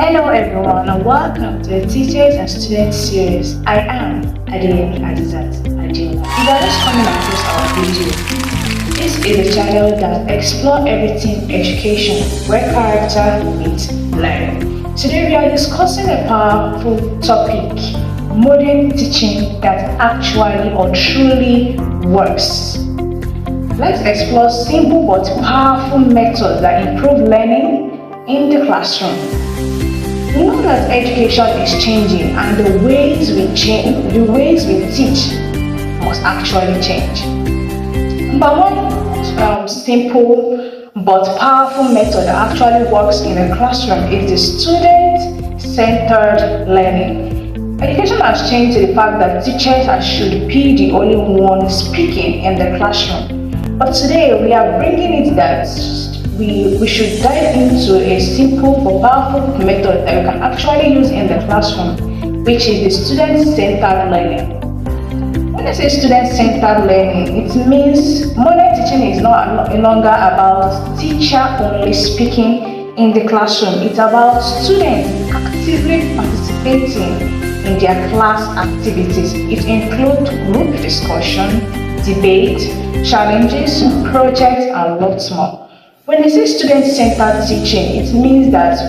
Hello everyone and welcome to the Teachers and Students series. I am Adeyemi Adizat Adeola. If you are just coming across our video, this is a channel that explores everything education, where character meets learning. Today we are discussing a powerful topic, modern teaching that actually or truly works. Let's explore simple but powerful methods that improve learning in the classroom. We know that education is changing and the ways we teach must actually change. Number one simple but powerful method that actually works in a classroom is the student-centered learning. Education has changed to the fact that teachers should be the only one speaking in the classroom. But today we are bringing it that we should dive into a simple but powerful method that we can actually use in the classroom, which is the student-centered learning. When I say student-centered learning, it means modern teaching is no longer about teacher only speaking in the classroom. It's about students actively participating in their class activities. It includes group discussion, debate, challenges, projects, and lots more. When I say student-centered teaching, it means that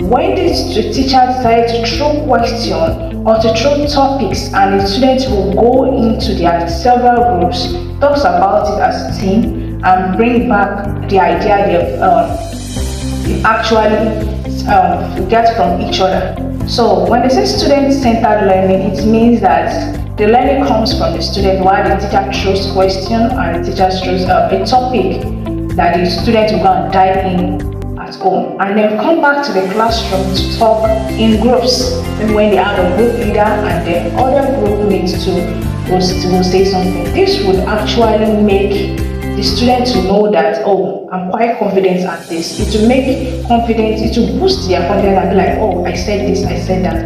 when the teacher decides to throw questions or to throw topics and the students will go into their several groups, talks about it as a team and bring back the idea they actually get from each other. So when I say student-centered learning, it means that the learning comes from the student while the teacher throws questions and the teacher throws a topic that the students will go and dive in at home, and then come back to the classroom to talk in groups. Maybe when they have a group leader and the other group mates will say something. This would actually make the students to know that, oh, I'm quite confident at this. It will make confidence, it will boost their confidence and be like, oh, I said this, I said that,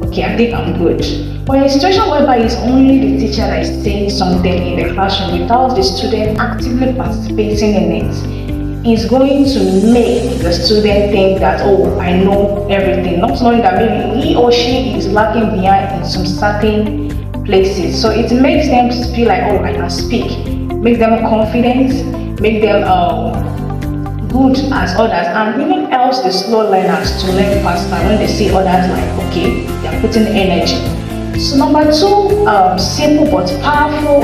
okay, I think I'm good. But in a situation whereby it's only the teacher that is saying something in the classroom without the student actively participating in it, is going to make the student think that, oh, I know everything, not knowing that maybe he or she is lacking behind in some certain places. So it makes them feel like, oh, I can speak, make them confident, make them good as others, and even helps the slow learners to learn faster when they see others like, okay, they're putting energy. So number two simple but powerful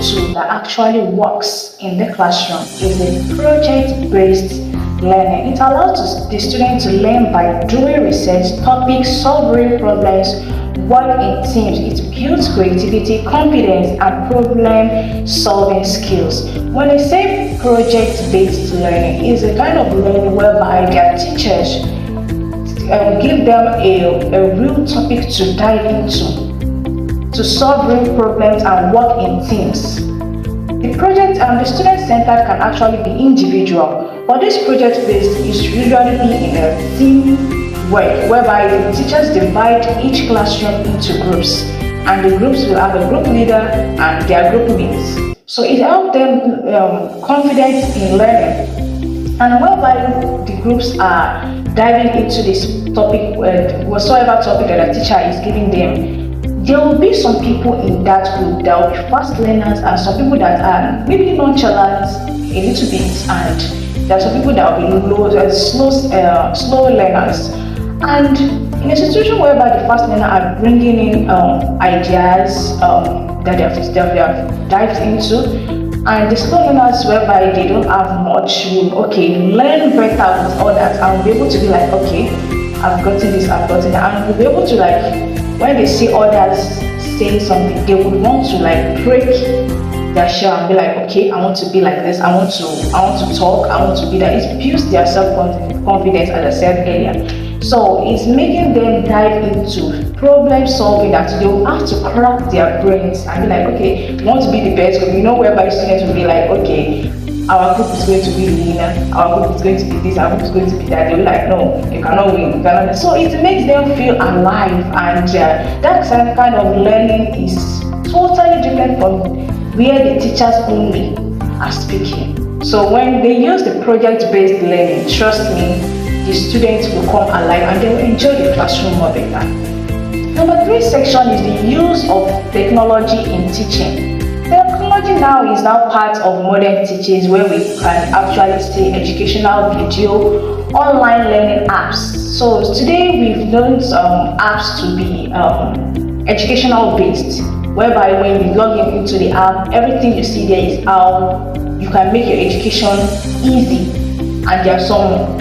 tool that actually works in the classroom is the project-based learning. It allows the student to learn by doing research, topics, solving problems, work in teams. It builds creativity, confidence, and problem-solving skills. When I say project-based learning, it's a kind of learning whereby their teachers give them a real topic to dive into, to solve real problems and work in teams. The project and the student-centered can actually be individual, but this project-based is usually be in a team work, whereby the teachers divide each classroom into groups, and the groups will have a group leader and their group mates. So it helps them confidence in learning, and whereby the groups are diving into this topic, whatsoever topic that the teacher is giving them, there will be some people in that group that will be fast learners and some people that are maybe nonchalant a little bit, and there are some people that will be slow learners. And in a situation whereby the fast learners are bringing in ideas that they have dived into, and the slow learners whereby they don't have much will, learn better with others and will be able to be like, okay, I've gotten this, I've gotten that, and will be able to, like, when they see others saying something, they would want to like break their shell and be like, okay, I want to be like this, I want to talk, I want to be that. It builds their self-confidence, as I said earlier. So it's making them dive into problem solving that they will have to crack their brains and be like, okay, we want to be the best. Whereby students will be like, okay, our group is going to be the winner, our group is going to be this, our group is going to be that. They'll be like, no, you cannot win, you cannot. So it makes them feel alive, and that kind of learning is totally different from where the teachers only are speaking. So when they use the project-based learning, trust me, the students will come alive and they will enjoy the classroom more better. Number 3 section is the use of technology in teaching. Technology now is now part of modern teachings where we can actually see educational video, online learning apps. So today we've learned apps to be educational based, whereby when you log into the app, everything you see there is how you can make your education easy. And there are some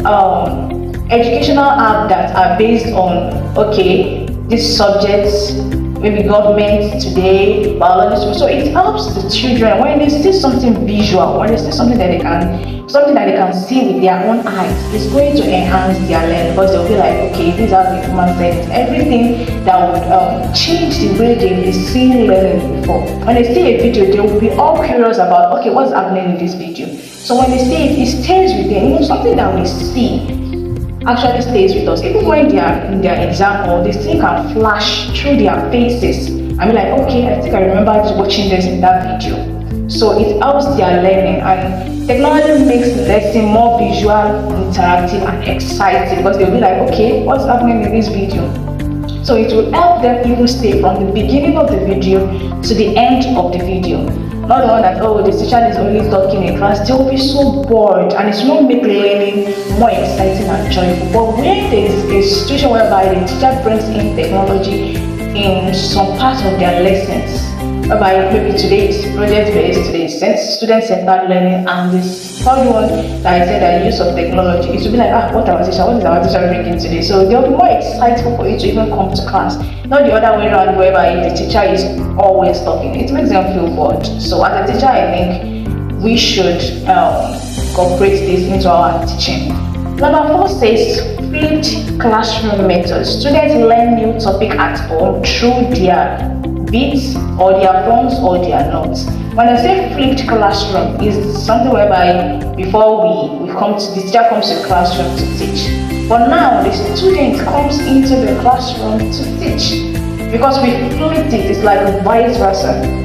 educational apps that are based on, okay, these subjects, maybe government today, biology. So it helps the children when they see something visual, when they see something that they can see with their own eyes. It's going to enhance their learning because they'll be like, okay, these are the human things, everything that would change the way they've seen learning before. When they see a video, they will be all curious about, okay, what's happening in this video. So when they see it, it stays with them. You know, something that we see actually stays with us. Even when they are in their exam hall, this thing can flash through their faces. I mean, like, okay, I think I remember watching this in that video. So it helps their learning, and technology makes the lesson more visual, interactive, and exciting because they'll be like, okay, what's happening in this video? So it will help them even stay from the beginning of the video to the end of the video. Not the one that, oh, the teacher is only talking in class. They will be so bored and it will not make learning more exciting and joyful. But when there is a situation whereby the teacher brings in technology in some part of their lessons, whereby maybe today is project-based, today is student-centered learning, and this third one that I said that the use of technology, it will be like, what is our teacher bringing today? So they'll be more excited for you to even come to class. Not the other way around, whereby the teacher is always talking. It makes them feel bored. So as a teacher, I think we should incorporate this into our teaching. Number 4 says flipped classroom method. Students learn new topic at home through their beats or their phones or their notes. When I say flipped classroom, is something whereby before we come to the teacher comes to the classroom to teach. But now the student comes into the classroom to teach because we flipped it. It's like vice versa.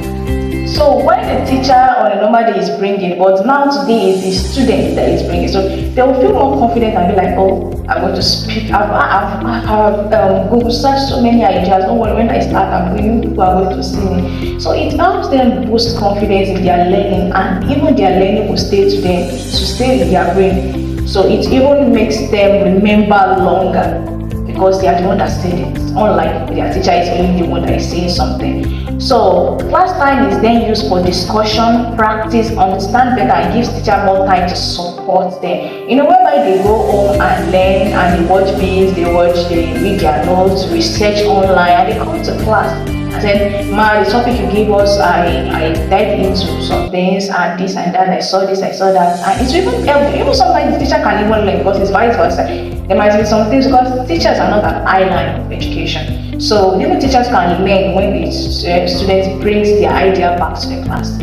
So when the teacher on a normal day is bringing, but now today is the student that is bringing, so they will feel more confident and be like, oh, I'm going to speak. I've Google searched so many ideas. Don't worry, when I start, people are going to see me. So it helps them boost confidence in their learning, and even their learning will stay to them, to stay in their brain. So it even makes them remember longer because they are the one that said it. Unlike their teacher is only the one that is saying something. So class time is then used for discussion, practice, understand better, and gives teacher more time to support them. You know, whereby they go home and learn and they watch videos, they read their notes, research online, and they come to class. And then, the topic you gave us, I dived into some things and this and that, I saw this, I saw that, and it's even helpful. Even sometimes the teacher can even learn because it's vice versa. There might be some things because teachers are not an island of education. So even teachers can learn when the students brings their idea back to the class.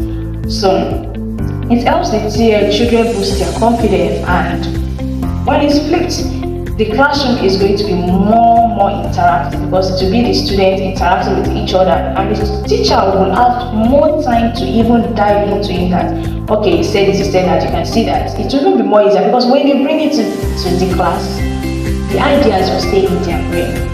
So it helps the children boost their confidence, and when it's flipped, the classroom is going to be more interactive because it will be the students interacting with each other, and the teacher will have more time to even dive into it. That okay, you said this, you said that, you can see that. It will even be more easier because when they bring it to the class, the ideas will stay in their brain.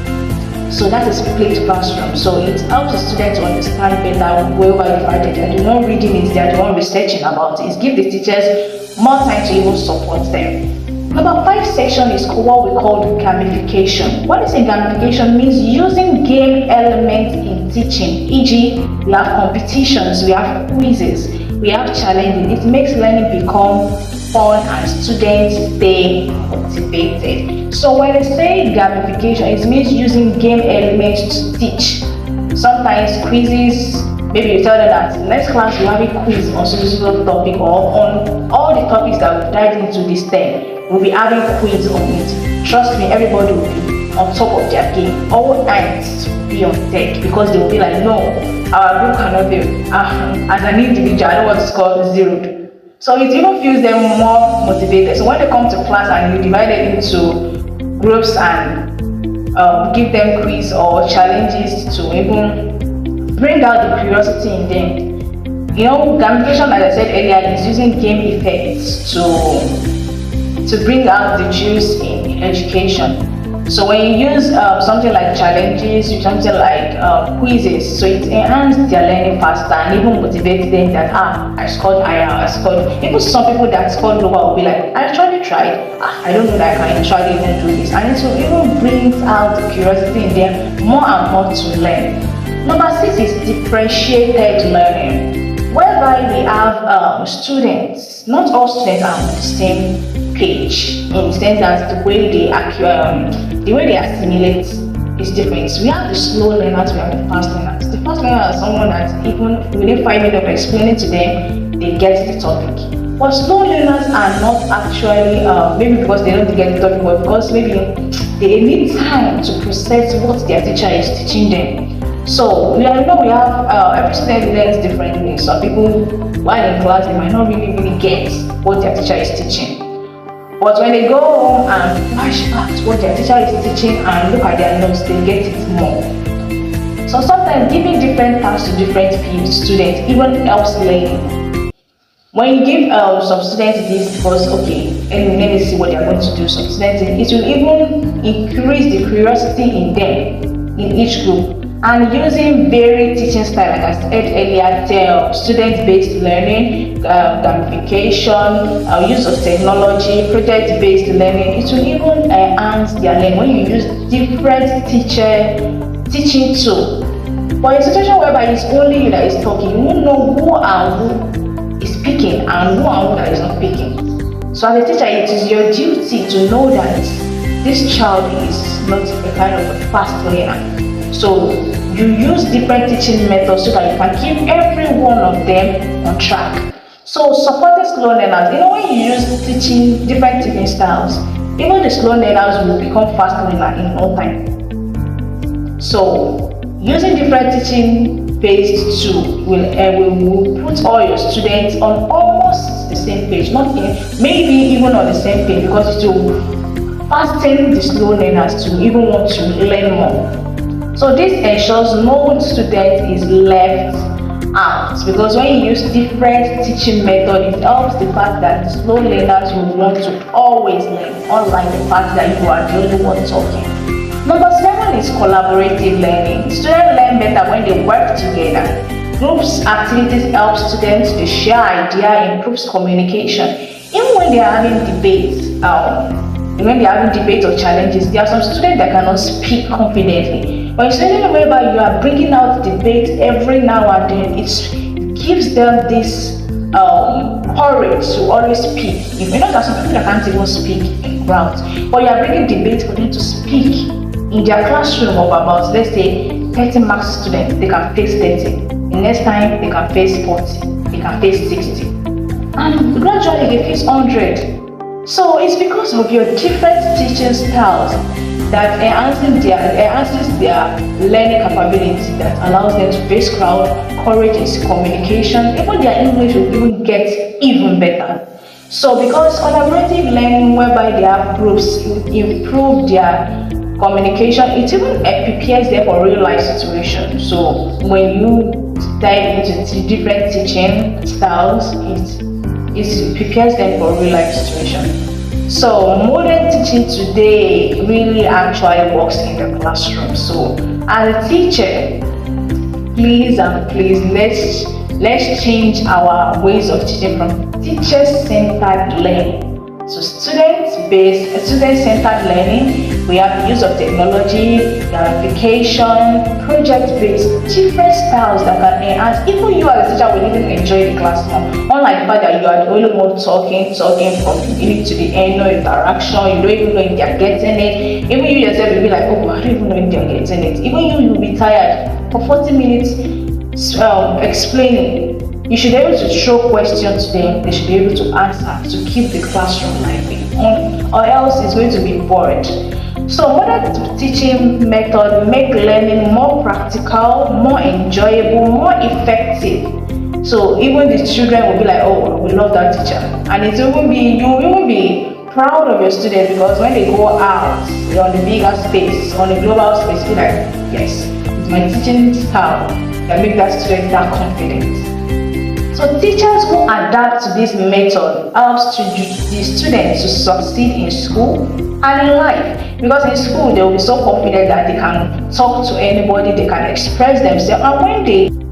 So that is flipped classroom. So it helps the students to understand better wherever the fact that they are the one reading it, they are the one researching about it. It gives the teachers more time to even support them. Number 5 section is what we call gamification. What is a gamification? Means using game elements in teaching. E.g., we have competitions, we have quizzes, we have challenges. It makes learning become fun and students stay motivated. So when I say gamification, it means using game elements to teach. Sometimes quizzes, maybe you tell them that next class we have a quiz on so topic or on all the topics that we dive into this term. We'll be having quiz on it. Trust me, everybody will be on top of their game. All hands will be on deck because they will be like, no, our group cannot be. As an individual, I don't want to score 0. So it even feels them more motivated. So when they come to class and you divide it into groups and give them quiz or challenges to even bring out the curiosity in them, Gamification, as I said earlier, is using game effects to bring out the juice in education. So when you use something like challenges, something like quizzes, so it enhances their learning faster and even motivates them that I scored higher, I scored. Even some people that scored lower will be like, I actually tried. I don't know that I can actually even do this, and it will even brings out the curiosity in them more and more to learn. Number 6 is differentiated learning, whereby we have students. Not all students are on the same page in the sense that the way they assimilate is different. We have the slow learners, we have the fast learners. The fast learner is someone that even within 5 minutes of explaining to them, they get the topic. But slow learners are not actually maybe because they don't get the topic, but because maybe they need time to process what their teacher is teaching them. So we have every student learns differently. Some people while in class they might not really get what their teacher is teaching. But when they go home and flash back to what their teacher is teaching and look at their notes, they get it more. So sometimes giving different tasks to different students even helps learning. When you give some students this because, okay, let me see what they are going to do, some students, it will even increase the curiosity in them, in each group. And using varied teaching style, like I said earlier, student-based learning, gamification, use of technology, project-based learning, it will even enhance their learning when you use different teaching tools. But in a situation whereby it's only you that is talking, you won't know who and who is speaking and who that is not speaking. So as a teacher, it is your duty to know that this child is not a kind of a fast learner. So you use different teaching methods so that you can keep every one of them on track. So supporting slow learners, when you use different teaching styles, even the slow learners will become fast learners in no time. So using different teaching based tool will put all your students on almost the same page, not maybe even on the same page, because it will fasten the slow learners to even want to learn more. So this ensures no student is left out, because when you use different teaching method, it helps the fact that the slow learners will want to always learn, unlike the fact that you are the only one talking. Number 7 is collaborative learning. Students learn better when they work together. Groups activities help students to share ideas, improves communication. Even when they are having debates, when they are having debates or challenges, there are some students that cannot speak confidently. But instead whereby you are bringing out debate every now and then, it gives them this courage to always speak. You know that some people that can't even speak in crowds, but you are bringing debate for them to speak in their classroom of about, let's say, 30 marks students. They can face 30. The next time they can face 40. They can face 60. And gradually they face 100. So it's because of your different teaching styles that enhances their learning capability, that allows them to face crowd, encourages communication, even their English will even get even better. So because collaborative learning whereby they have groups improve their communication, it even prepares them for real life situations. So when you dive into different teaching styles, it prepares them for real life situations. So modern teaching today really actually works in the classroom. So as a teacher, please let's change our ways of teaching from teacher-centered learning to student-centered learning. We have the use of technology, gamification, project-based, different styles that can enhance. Even you as a teacher will even enjoy the class more. Unlike the fact that you are the only one talking from the beginning to the end, no interaction, you don't even know if they are getting it. Even you yourself will be like, oh, I don't even know if they are getting it. Even you will be tired for 40 minutes explaining. You should be able to throw questions to them, they should be able to answer to keep the classroom lively, or else it's going to be bored. So modern teaching method make learning more practical, more enjoyable, more effective. So even the children will be like, oh, we love that teacher. And you will be proud of your students, because when they go out, they're on the bigger space, on the global space, be like, yes, it's my teaching style that make that student that confident. So teachers who adapt to this method helps to the students to succeed in school and in life, because in school they will be so confident that they can talk to anybody, they can express themselves, and when they